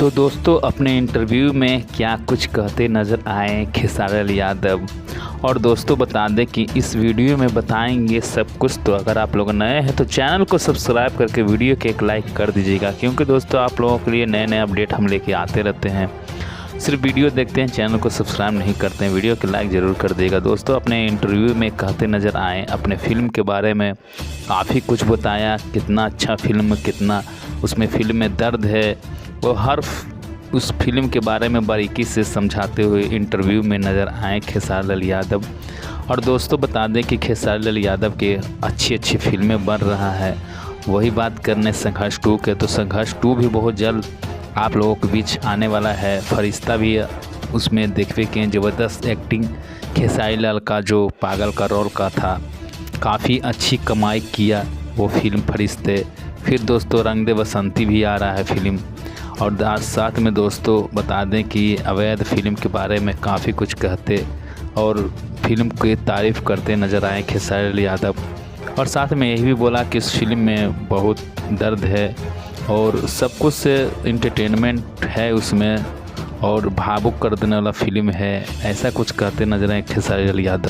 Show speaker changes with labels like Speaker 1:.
Speaker 1: तो दोस्तों अपने इंटरव्यू में क्या कुछ कहते नज़र आए खेसारी यादव। और दोस्तों बता दें कि इस वीडियो में बताएंगे सब कुछ। तो अगर आप लोग नए हैं तो चैनल को सब्सक्राइब करके वीडियो के एक लाइक कर दीजिएगा, क्योंकि दोस्तों आप लोगों के लिए नए नए अपडेट हम लेके आते रहते हैं। सिर्फ वीडियो देखते हैं, चैनल को सब्सक्राइब नहीं करते हैं। वीडियो के लाइक ज़रूर कर देगा। दोस्तों अपने इंटरव्यू में कहते नज़र आए अपने फ़िल्म के बारे में काफ़ी कुछ बताया, कितना अच्छा फ़िल्म, कितना उसमें फ़िल्म में दर्द है, वो हर उस फिल्म के बारे में बारीकी से समझाते हुए इंटरव्यू में नज़र आए खेसारी यादव। और दोस्तों बता दें कि खेसारी यादव के अच्छी अच्छी फिल्में बन रहा है। वही बात करने संघर्ष 2 के, तो संघर्ष 2 भी बहुत जल्द आप लोगों के बीच आने वाला है। फरिश्ता भी उसमें देखने के ज़बरदस्त एक्टिंग खेसारी लाल का जो पागल का रोल का था, काफ़ी अच्छी कमाई किया वो फिल्म फरिश्ते। फिर दोस्तों रंग दे बसंती भी आ रहा है फिल्म। और आज साथ में दोस्तों बता दें कि अवैध फिल्म के बारे में काफ़ी कुछ कहते और फिल्म की तारीफ़ करते नज़र आए खेसारी यादव। और साथ में यही भी बोला कि इस फिल्म में बहुत दर्द है और सब कुछ से इंटरटेनमेंट है उसमें और भावुक कर देने वाला फिल्म है, ऐसा कुछ कहते नज़र आए खेसारी यादव।